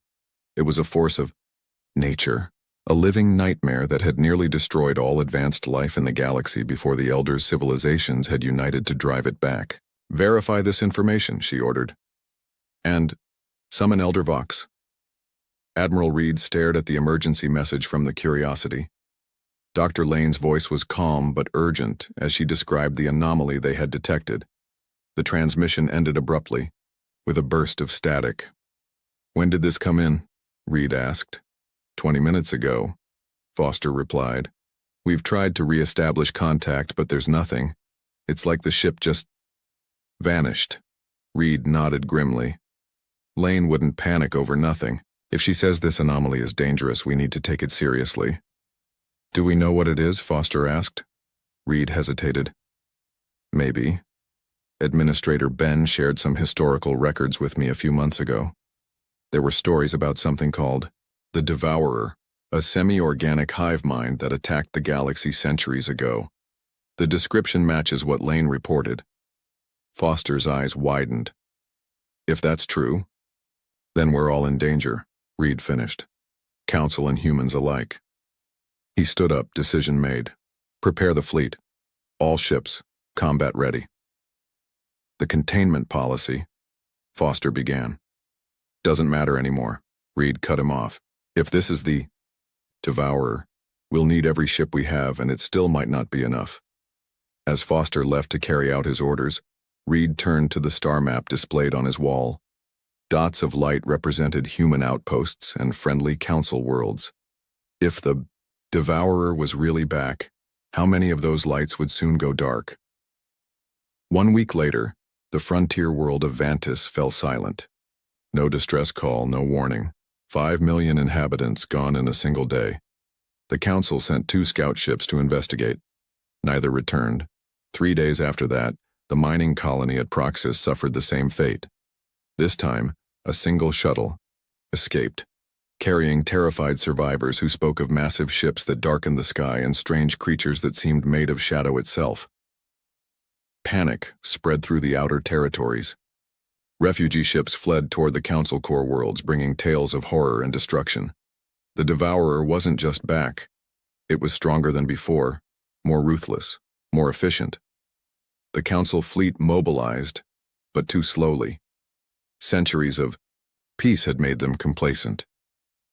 It was a force of nature, a living nightmare that had nearly destroyed all advanced life in the galaxy before the Elders' civilizations had united to drive it back. Verify this information, she ordered. And summon Elder Vox. Admiral Reed stared at the emergency message from the Curiosity. Dr. Lane's voice was calm but urgent as she described the anomaly they had detected. The transmission ended abruptly, with a burst of static. When did this come in? Reed asked. 20 minutes ago, Foster replied. We've tried to re-establish contact, but there's nothing. It's like the ship just vanished. Reed nodded grimly. Lane wouldn't panic over nothing. If she says this anomaly is dangerous, we need to take it seriously. Do we know what it is? Foster asked. Reed hesitated. Maybe. Administrator Ben shared some historical records with me a few months ago. There were stories about something called the Devourer, a semi-organic hive mind that attacked the galaxy centuries ago. The description matches what Lane reported. Foster's eyes widened. If that's true, then we're all in danger, Reed finished. Council and humans alike. He stood up, decision made. Prepare the fleet. All ships, combat ready. The containment policy, Foster began. Doesn't matter anymore, Reed cut him off. If this is the Devourer, we'll need every ship we have, and it still might not be enough. As Foster left to carry out his orders, Reed turned to the star map displayed on his wall. Dots of light represented human outposts and friendly council worlds. If the Devourer was really back, how many of those lights would soon go dark? 1 week later, the frontier world of Vantis fell silent. No distress call, no warning. 5 million inhabitants gone in a single day. The council sent 2 scout ships to investigate. Neither returned. 3 days after that, the mining colony at Proxys suffered the same fate. This time, a single shuttle escaped, carrying terrified survivors who spoke of massive ships that darkened the sky and strange creatures that seemed made of shadow itself. Panic spread through the outer territories. Refugee ships fled toward the Council core worlds, bringing tales of horror and destruction. The Devourer wasn't just back. It was stronger than before, more ruthless, more efficient. The Council fleet mobilized, but too slowly. Centuries of peace had made them complacent.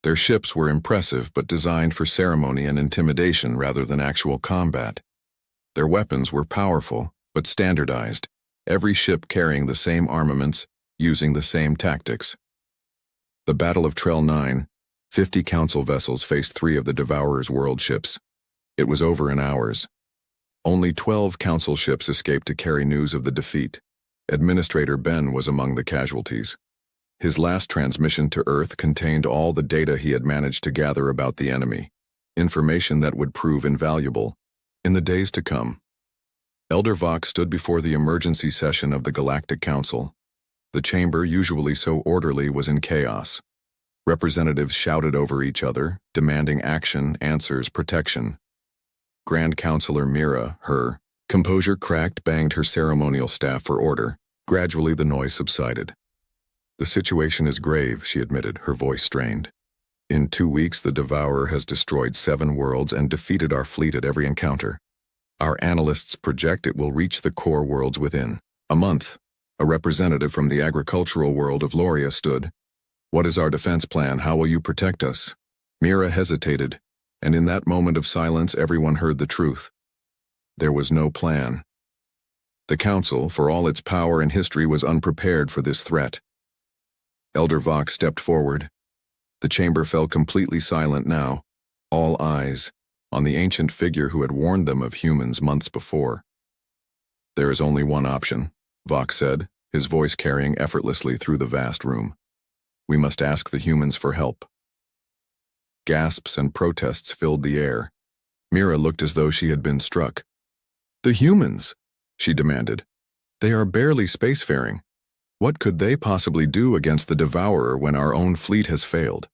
Their ships were impressive but designed for ceremony and intimidation rather than actual combat. Their weapons were powerful but standardized, every ship carrying the same armaments, using the same tactics. The Battle of Trell 9, 50 Council vessels faced 3 of the Devourer's world ships. It was over in hours. Only 12 Council ships escaped to carry news of the defeat. Administrator Ben was among the casualties. His last transmission to Earth contained all the data he had managed to gather about the enemy, information that would prove invaluable in the days to come. Elder Vox stood before the emergency session of the Galactic Council. The chamber, usually so orderly, was in chaos. Representatives shouted over each other, demanding action, answers, protection. Grand Counselor Mira, her composure cracked, banged her ceremonial staff for order. Gradually the noise subsided. "The situation is grave," she admitted, her voice strained. "In 2 weeks the Devourer has destroyed 7 worlds and defeated our fleet at every encounter. Our analysts project it will reach the core worlds within a month." A representative from the agricultural world of Loria stood. "What is our defense plan? How will you protect us?" Mira hesitated, and in that moment of silence everyone heard the truth. There was no plan. The Council, for all its power and history, was unprepared for this threat. Elder Vox stepped forward. The chamber fell completely silent now, all eyes on the ancient figure who had warned them of humans months before. "There is only one option," Vox said, his voice carrying effortlessly through the vast room. "We must ask the humans for help." Gasps and protests filled the air. Mira looked as though she had been struck. "The humans?" she demanded. "They are barely spacefaring. What could they possibly do against the Devourer when our own fleet has failed?"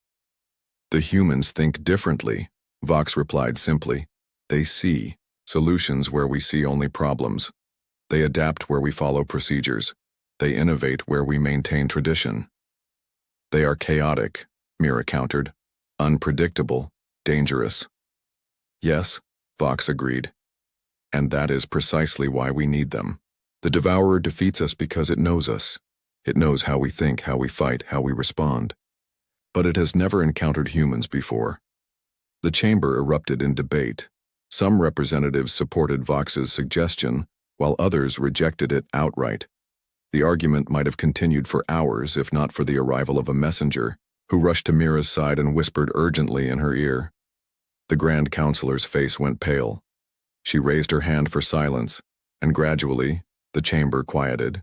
"The humans think differently," Vox replied simply. "They see solutions where we see only problems. They adapt where we follow procedures. They innovate where we maintain tradition." "They are chaotic," Mira countered. "Unpredictable, dangerous." "Yes," Vox agreed. "And that is precisely why we need them. The Devourer defeats us because it knows us. It knows how we think, how we fight, how we respond. But it has never encountered humans before." The chamber erupted in debate. Some representatives supported Vox's suggestion, while others rejected it outright. The argument might have continued for hours if not for the arrival of a messenger, who rushed to Mira's side and whispered urgently in her ear. The Grand Counselor's face went pale. She raised her hand for silence, and gradually, the chamber quieted.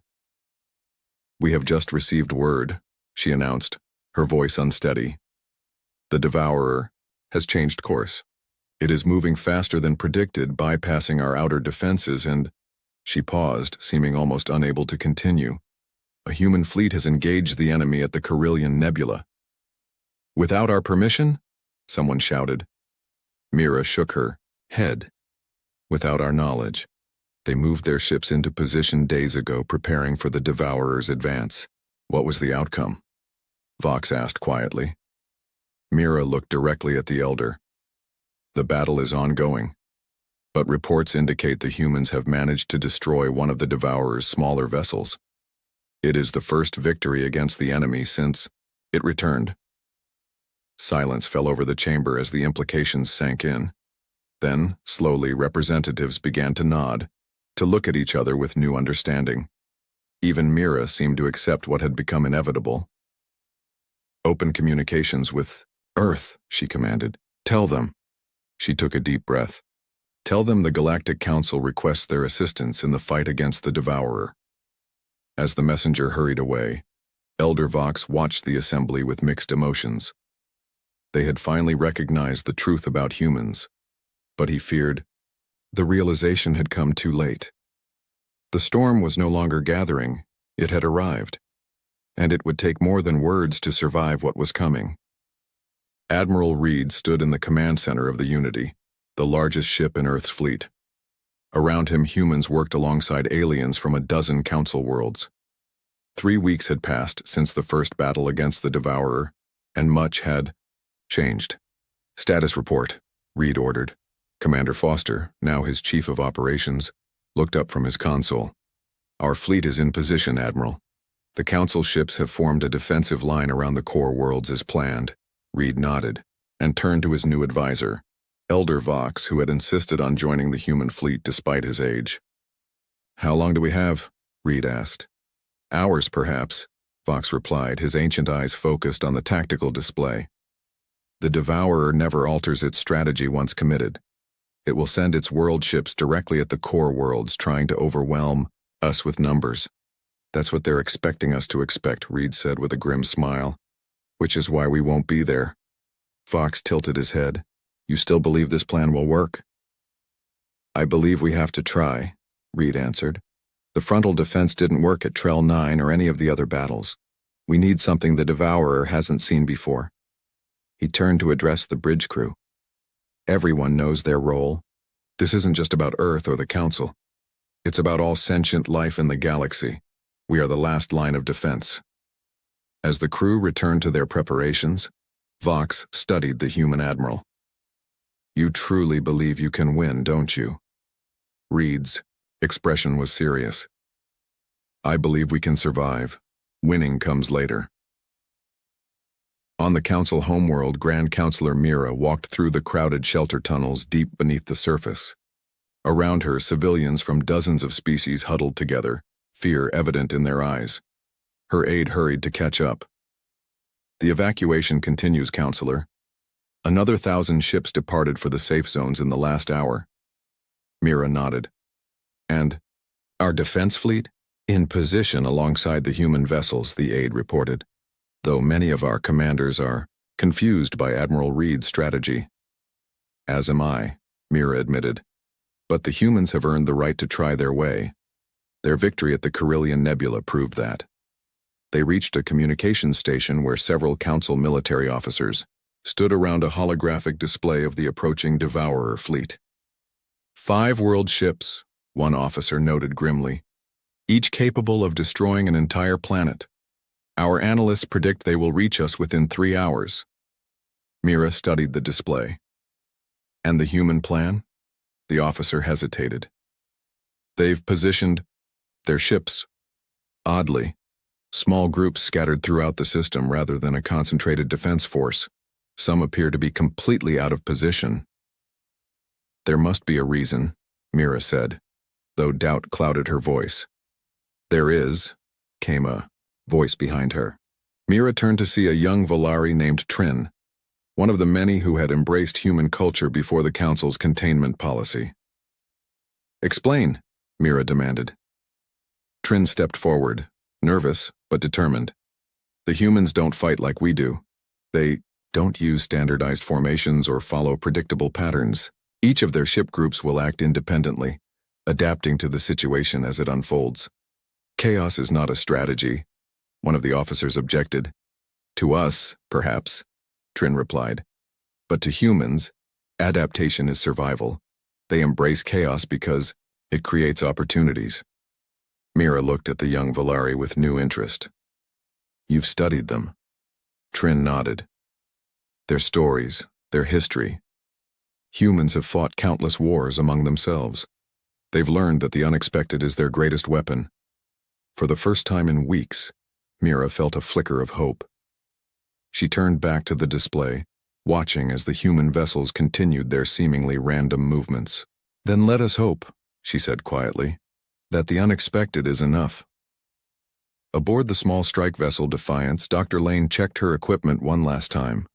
"We have just received word," she announced, her voice unsteady. "The Devourer has changed course. It is moving faster than predicted, bypassing our outer defenses and—" She paused, seeming almost unable to continue. "A human fleet has engaged the enemy at the Carillion Nebula." "Without our permission?" someone shouted. Mira shook her head. "Without our knowledge. They moved their ships into position days ago, preparing for the Devourer's advance." "What was the outcome?" Vox asked quietly. Mira looked directly at the Elder. "The battle is ongoing, but reports indicate the humans have managed to destroy one of the Devourer's smaller vessels. It is the first victory against the enemy since it returned." Silence fell over the chamber as the implications sank in. Then, slowly, representatives began to nod, to look at each other with new understanding. Even Mira seemed to accept what had become inevitable. "Open communications with Earth," she commanded. "Tell them." She took a deep breath. "Tell them the Galactic Council requests their assistance in the fight against the Devourer." As the messenger hurried away, Elder Vox watched the assembly with mixed emotions. They had finally recognized the truth about humans, but he feared the realization had come too late. The storm was no longer gathering, it had arrived, and it would take more than words to survive what was coming. Admiral Reed stood in the command center of the Unity, the largest ship in Earth's fleet. Around him, humans worked alongside aliens from a dozen council worlds. 3 weeks had passed since the first battle against the Devourer, and much had changed. "Status report," Reed ordered. Commander Foster, now his chief of operations, looked up from his console. "Our fleet is in position, Admiral. The Council ships have formed a defensive line around the core worlds as planned." Reed nodded, and turned to his new advisor, Elder Vox, who had insisted on joining the human fleet despite his age. "How long do we have?" Reed asked. "Hours, perhaps," Vox replied, his ancient eyes focused on the tactical display. "The Devourer never alters its strategy once committed. It will send its world ships directly at the core worlds, trying to overwhelm us with numbers. That's what they're expecting us to expect," Reed said with a grim smile. "Which is why we won't be there." Vox tilted his head. "You still believe this plan will work?" "I believe we have to try. Reed answered. The frontal defense didn't work at Trell 9 or any of the other battles. We need something the Devourer hasn't seen before. He turned to address the bridge crew. Everyone knows their role. This isn't just about Earth or the Council. It's about all sentient life in the galaxy. We are the last line of defense. As the crew returned to their preparations, Vox studied the human admiral. You truly believe you can win, don't you? Reed's expression was serious. I believe we can survive. Winning comes later. On the Council homeworld, Grand Counselor Mira walked through the crowded shelter tunnels deep beneath the surface. Around her, civilians from dozens of species huddled together, fear evident in their eyes. Her aide hurried to catch up. The evacuation continues, Counselor. Another 1,000 ships departed for the safe zones in the last hour. Mira nodded. And our defense fleet? In position alongside the human vessels, the aide reported, though many of our commanders are confused by Admiral Reed's strategy. As am I, Mira admitted. But the humans have earned the right to try their way. Their victory at the Carillion Nebula proved that. They reached a communications station where several Council military officers stood around a holographic display of the approaching Devourer fleet. 5 world ships, one officer noted grimly, each capable of destroying an entire planet. Our analysts predict they will reach us within 3 hours. Mira studied the display. And the human plan? The officer hesitated. They've positioned their ships. Oddly, small groups scattered throughout the system rather than a concentrated defense force. Some appear to be completely out of position. There must be a reason, Mira said, though doubt clouded her voice. There is, came a voice behind her. Mira turned to see a young Volari named Trin, one of the many who had embraced human culture before the Council's containment policy. Explain, Mira demanded. Trin stepped forward, nervous but determined. The humans don't fight like we do. They don't use standardized formations or follow predictable patterns. Each of their ship groups will act independently, adapting to the situation as it unfolds. Chaos is not a strategy, one of the officers objected. To us, perhaps, Trin replied. But to humans, adaptation is survival. They embrace chaos because it creates opportunities. Mira looked at the young Volari with new interest. You've studied them. Trin nodded. Their stories, their history. Humans have fought countless wars among themselves. They've learned that the unexpected is their greatest weapon. For the first time in weeks, Mira felt a flicker of hope. She turned back to the display, watching as the human vessels continued their seemingly random movements. Then let us hope, she said quietly, that the unexpected is enough. Aboard the small strike vessel Defiance, Dr. Lane checked her equipment one last time.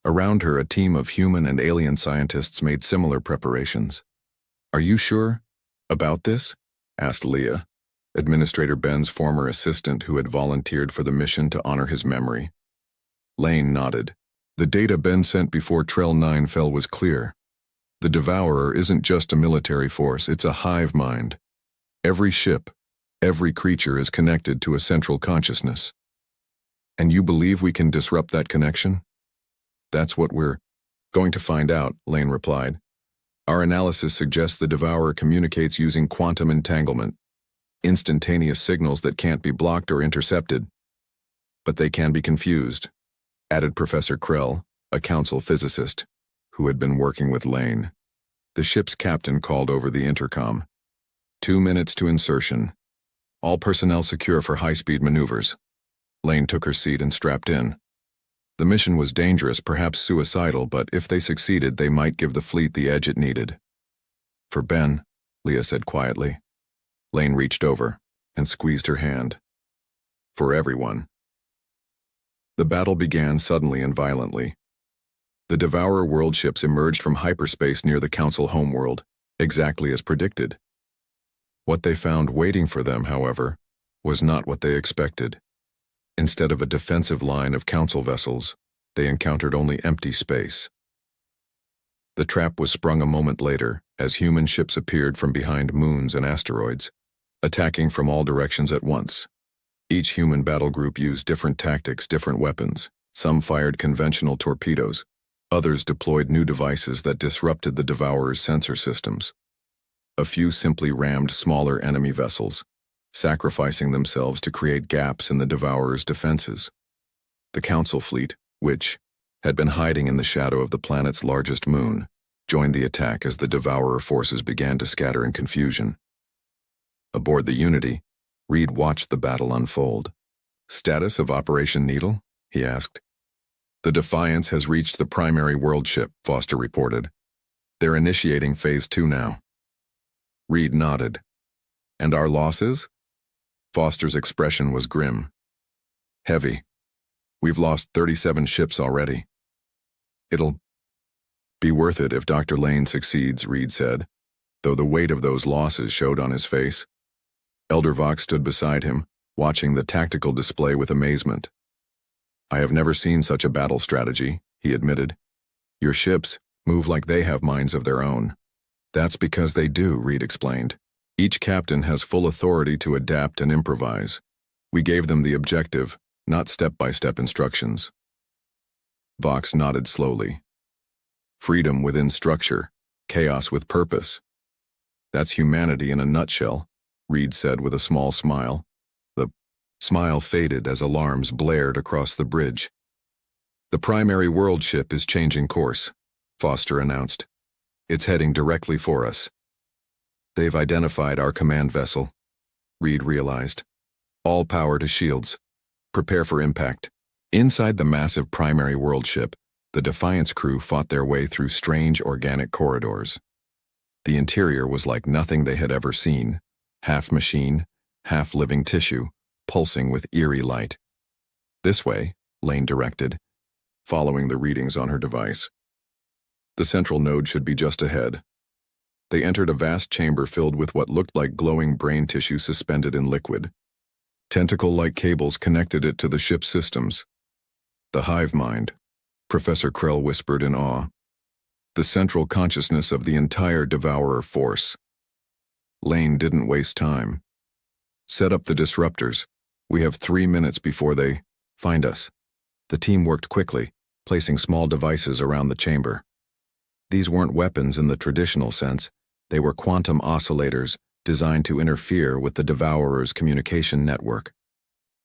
Around her, a team of human and alien scientists made similar preparations. Are you sure about this? Asked Leah, Administrator Ben's former assistant who had volunteered for the mission to honor his memory. Lane nodded. The data Ben sent before Trell 9 fell was clear. The Devourer isn't just a military force, it's a hive mind. Every ship, every creature is connected to a central consciousness. And you believe we can disrupt that connection? That's what we're going to find out, Lane replied. Our analysis suggests the Devourer communicates using quantum entanglement, instantaneous signals that can't be blocked or intercepted. But they can be confused, added Professor Krell, a Council physicist, who had been working with Lane. The ship's captain called over the intercom. 2 minutes to insertion. All personnel secure for high-speed maneuvers. Lane took her seat and strapped in. The mission was dangerous, perhaps suicidal, but if they succeeded, they might give the fleet the edge it needed. For Ben, Leah said quietly. Lane reached over and squeezed her hand. For everyone. The battle began suddenly and violently. The Devourer world ships emerged from hyperspace near the Council homeworld, exactly as predicted. What they found waiting for them, however, was not what they expected. Instead of a defensive line of Council vessels, they encountered only empty space. The trap was sprung a moment later, as human ships appeared from behind moons and asteroids, attacking from all directions at once. Each human battle group used different tactics, different weapons. Some fired conventional torpedoes. Others deployed new devices that disrupted the Devourer's sensor systems. A few simply rammed smaller enemy vessels, sacrificing themselves to create gaps in the Devourer's defenses. The Council fleet, which had been hiding in the shadow of the planet's largest moon, joined the attack as the Devourer forces began to scatter in confusion. Aboard the Unity, Reed watched the battle unfold. "Status of Operation Needle?" he asked. "The Defiance has reached the primary world ship," Foster reported. "They're initiating Phase 2 now." Reed nodded. "And our losses?" Foster's expression was grim. "Heavy. We've lost 37 ships already." "It'll be worth it if Dr. Lane succeeds," Reed said, though the weight of those losses showed on his face. Elder Vox stood beside him, watching the tactical display with amazement. "I have never seen such a battle strategy," he admitted. "Your ships move like they have minds of their own." "That's because they do," Reed explained. "Each captain has full authority to adapt and improvise. We gave them the objective, not step-by-step instructions." Vox nodded slowly. "Freedom within structure, chaos with purpose. That's humanity in a nutshell," Reed said with a small smile. The smile faded as alarms blared across the bridge. "The primary world ship is changing course," Foster announced. "It's heading directly for us." "They've identified our command vessel," Reed realized. "All power to shields. Prepare for impact." Inside the massive primary world ship, the Defiance crew fought their way through strange organic corridors. The interior was like nothing they had ever seen, half machine, half living tissue, pulsing with eerie light. "This way," Lane directed, following the readings on her device. "The central node should be just ahead." They entered a vast chamber filled with what looked like glowing brain tissue suspended in liquid. Tentacle-like cables connected it to the ship's systems. "The hive mind," Professor Krell whispered in awe. "The central consciousness of the entire Devourer force." Lane didn't waste time. "Set up the disruptors. We have 3 minutes before they find us." The team worked quickly, placing small devices around the chamber. These weren't weapons in the traditional sense. They were quantum oscillators designed to interfere with the Devourer's communication network.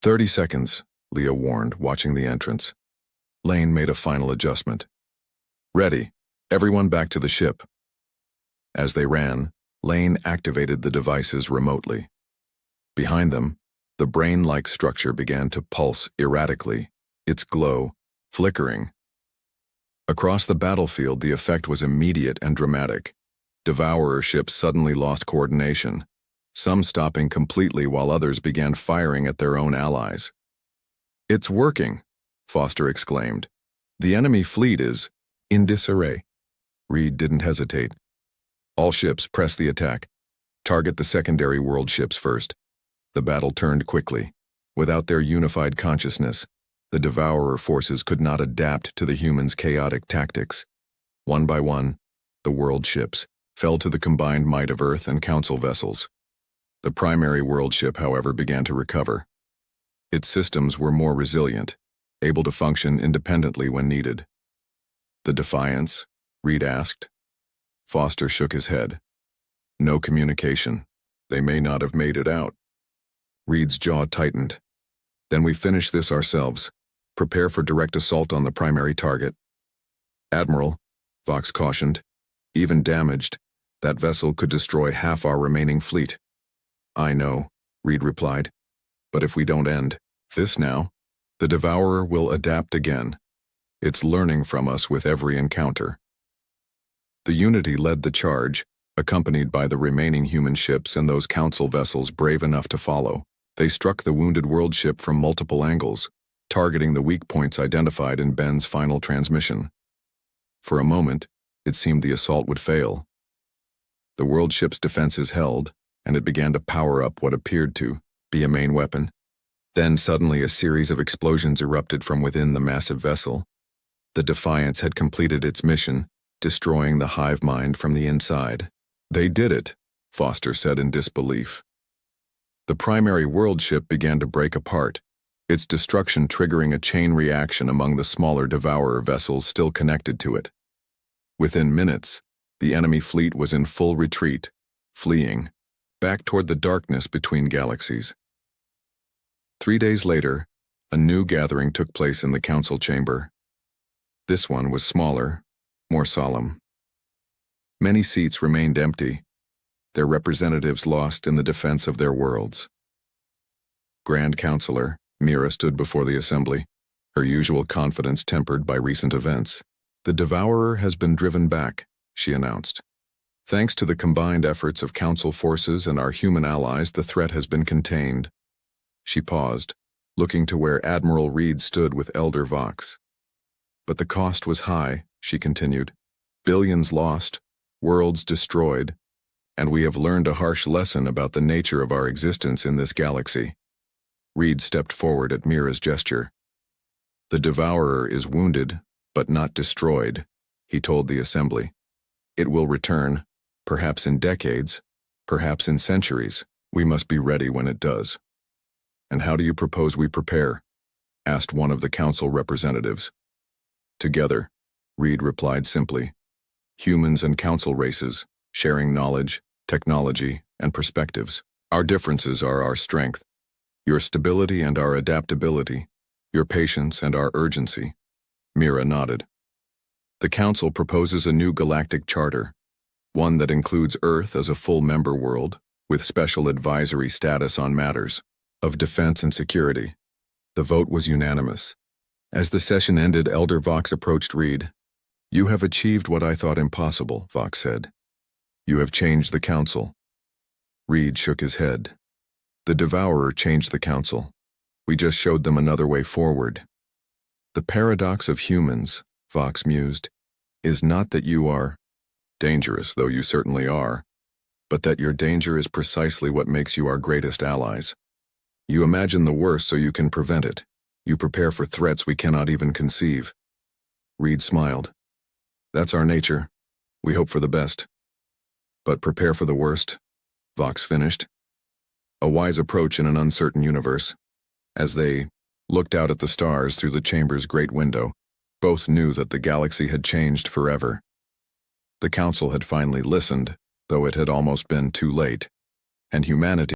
30 seconds, Leah warned, watching the entrance. Lane made a final adjustment. "Ready. Everyone back to the ship." As they ran, Lane activated the devices remotely. Behind them, the brain-like structure began to pulse erratically, its glow flickering. Across the battlefield, the effect was immediate and dramatic. Devourer ships suddenly lost coordination, some stopping completely while others began firing at their own allies. "It's working," Foster exclaimed. "The enemy fleet is in disarray." Reed didn't hesitate. "All ships, press the attack. Target the secondary world ships first." The battle turned quickly. Without their unified consciousness, the Devourer forces could not adapt to the humans' chaotic tactics. One by one, the world ships fell to the combined might of Earth and Council vessels. The primary world ship, however, began to recover. Its systems were more resilient, able to function independently when needed. "The Defiance?" Reed asked. Foster shook his head. "No communication. They may not have made it out." Reed's jaw tightened. "Then we finish this ourselves. Prepare for direct assault on the primary target." "Admiral," Vox cautioned, "even damaged, that vessel could destroy half our remaining fleet." "I know," Reed replied. "But if we don't end this now, the Devourer will adapt again. It's learning from us with every encounter." The Unity led the charge, accompanied by the remaining human ships and those Council vessels brave enough to follow. They struck the wounded world ship from multiple angles, targeting the weak points identified in Ben's final transmission. For a moment, it seemed the assault would fail. The world ship's defenses held, and it began to power up what appeared to be a main weapon. Then suddenly a series of explosions erupted from within the massive vessel. The Defiance had completed its mission, destroying the hive mind from the inside. They did it, Foster said in disbelief. The primary world ship began to break apart, its destruction triggering a chain reaction among the smaller Devourer vessels still connected to it. Within minutes, the enemy fleet was in full retreat, fleeing, back toward the darkness between galaxies. 3 days later, a new gathering took place in the council chamber. This one was smaller, more solemn. Many seats remained empty, their representatives lost in the defense of their worlds. Grand Counselor, Mira stood before the assembly, her usual confidence tempered by recent events. The Devourer has been driven back, she announced. Thanks to the combined efforts of Council forces and our human allies, the threat has been contained. She paused, looking to where Admiral Reed stood with Elder Vox. But the cost was high, she continued. Billions lost, worlds destroyed, and we have learned a harsh lesson about the nature of our existence in this galaxy. Reed stepped forward at Mira's gesture. The Devourer is wounded, but not destroyed, he told the assembly. It will return, perhaps in decades, perhaps in centuries. We must be ready when it does. And how do you propose we prepare? Asked one of the council representatives. Together, Reed replied simply. Humans and council races, sharing knowledge, technology, and perspectives. Our differences are our strength. Your stability and our adaptability, your patience and our urgency. Mira nodded. The Council proposes a new galactic charter, one that includes Earth as a full member world, with special advisory status on matters of defense and security. The vote was unanimous. As the session ended, Elder Vox approached Reed. You have achieved what I thought impossible, Vox said. You have changed the Council. Reed shook his head. The Devourer changed the Council. We just showed them another way forward. The paradox of humans, Vox mused, is not that you are dangerous, though you certainly are, but that your danger is precisely what makes you our greatest allies. You imagine the worst so you can prevent it. You prepare for threats we cannot even conceive. Reed smiled. That's our nature. We hope for the best. But prepare for the worst, Vox finished. A wise approach in an uncertain universe. As they looked out at the stars through the chamber's great window, both knew that the galaxy had changed forever. The Council had finally listened, though it had almost been too late, and humanity